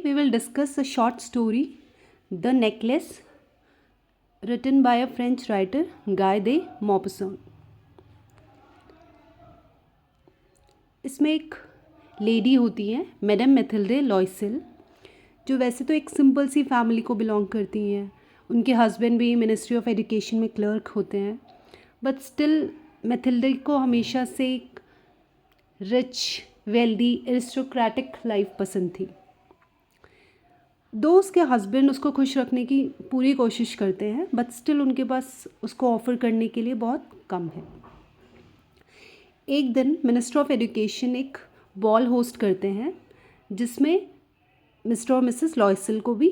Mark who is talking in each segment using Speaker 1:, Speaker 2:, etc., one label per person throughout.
Speaker 1: we will discuss a short story, The Necklace, written by a French writer, Guy de Maupassant. इसमें एक lady होती हैं, madam Mathilde Loisel, जो वैसे तो एक सिंपल सी फैमिली को बिलोंग करती हैं. उनके हस्बैंड भी मिनिस्ट्री ऑफ एजुकेशन में क्लर्क होते हैं, बट स्टिल मैथिल्डे को हमेशा से एक रिच, वेल्दी, एरिस्टोक्रेटिक लाइफ पसंद थी. दो उसके हस्बैंड उसको खुश रखने की पूरी कोशिश करते हैं, बट स्टिल उनके पास उसको ऑफ़र करने के लिए बहुत कम है. एक दिन मिनिस्टर ऑफ एजुकेशन एक बॉल होस्ट करते हैं, जिसमें मिस्टर और मिसेस लॉयसेल को भी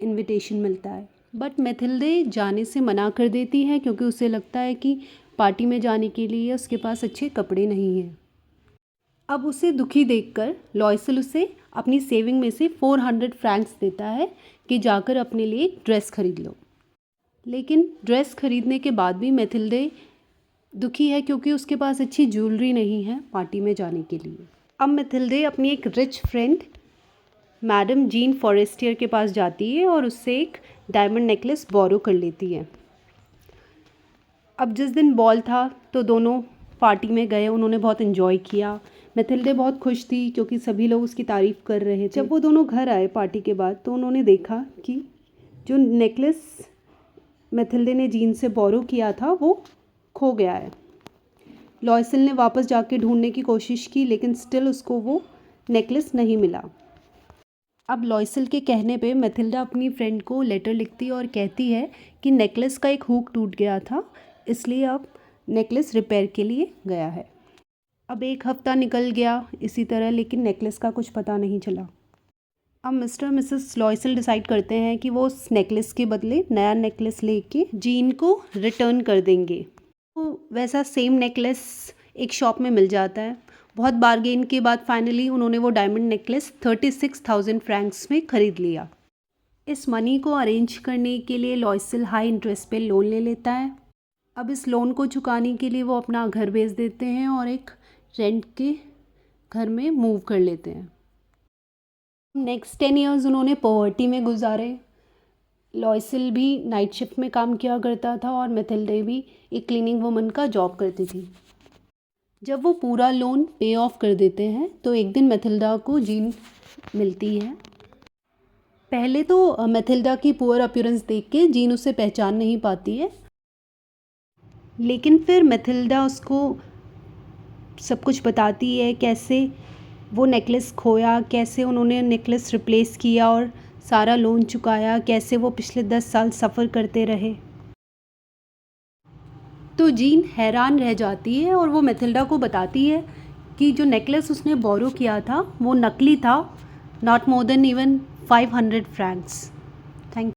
Speaker 1: इनविटेशन मिलता है. बट मैथिल्डे जाने से मना कर देती है, क्योंकि उसे लगता है कि पार्टी में जाने के लिए उसके पास अच्छे कपड़े नहीं हैं. अब उसे दुखी देखकर लॉयसेल उसे अपनी सेविंग में से 400 फ्रैंक्स देता है कि जाकर अपने लिए एक ड्रेस खरीद लो. लेकिन ड्रेस खरीदने के बाद भी मैथिल्डे दुखी है, क्योंकि उसके पास अच्छी ज्वेलरी नहीं है पार्टी में जाने के लिए. अब मैथिल्डे अपनी एक rich friend madam gene Forestier के पास जाती है और उससे एक डायमंड नेकलेस बोरो कर लेती है. अब जिस दिन बॉल था तो दोनों पार्टी में गए, उन्होंने बहुत इन्जॉय किया. मैथिल्डे बहुत खुश थी, क्योंकि सभी लोग उसकी तारीफ़ कर रहे थे. जब वो दोनों घर आए पार्टी के बाद, तो उन्होंने देखा कि जो नेकलेस मैथिल्डे ने जीन से बोरो किया था वो खो गया है. लॉयसेल ने वापस जाके ढूंढने की कोशिश की, लेकिन स्टिल उसको वो नेकलेस नहीं मिला. अब लॉयसेल के कहने पे मैथिल्डा अपनी फ्रेंड को लेटर लिखती है और कहती है कि नेकलेस का एक हुक टूट गया था, इसलिए अब नेकलेस रिपेयर के लिए गया है. अब एक हफ़्ता निकल गया इसी तरह, लेकिन नेकलेस का कुछ पता नहीं चला. अब मिस्टर और मिसेस लॉयसेल डिसाइड करते हैं कि वो उस नेकलेस के बदले नया नेकलेस लेके जीन को रिटर्न कर देंगे. तो वैसा सेम नेकलेस एक शॉप में मिल जाता है. बहुत बार्गेन के बाद फाइनली उन्होंने वो डायमंड नेकलेस 36,000 फ्रैंक्स में ख़रीद लिया. इस मनी को अरेंज करने के लिए लॉयसेल हाई इंटरेस्ट पे लोन ले लेता है. अब इस लोन को चुकाने के लिए वो अपना घर बेच देते हैं और एक रेंट के घर में मूव कर लेते हैं. नेक्स्ट 10 ईयर्स उन्होंने पॉवर्टी में गुजारे. लॉयसेल भी नाइट शिफ्ट में काम किया करता था और मैथिल्डे भी एक क्लीनिंग वुमन का जॉब करती थी. जब वो पूरा लोन पे ऑफ कर देते हैं तो एक दिन मैथिल्डा को जीन मिलती है. पहले तो मैथिल्डा की पुअर अपीयरेंस देख के जीन उसे पहचान नहीं पाती है, लेकिन फिर मैथिल्डा उसको सब कुछ बताती है, कैसे वो नेकलेस खोया, कैसे उन्होंने नेकलेस रिप्लेस किया और सारा लोन चुकाया, कैसे वो पिछले 10 साल सफ़र करते रहे. तो जीन हैरान रह जाती है और वो मैथिल्डा को बताती है कि जो नेकलेस उसने बोरो किया था वो नकली था, not more than even 500 Franks.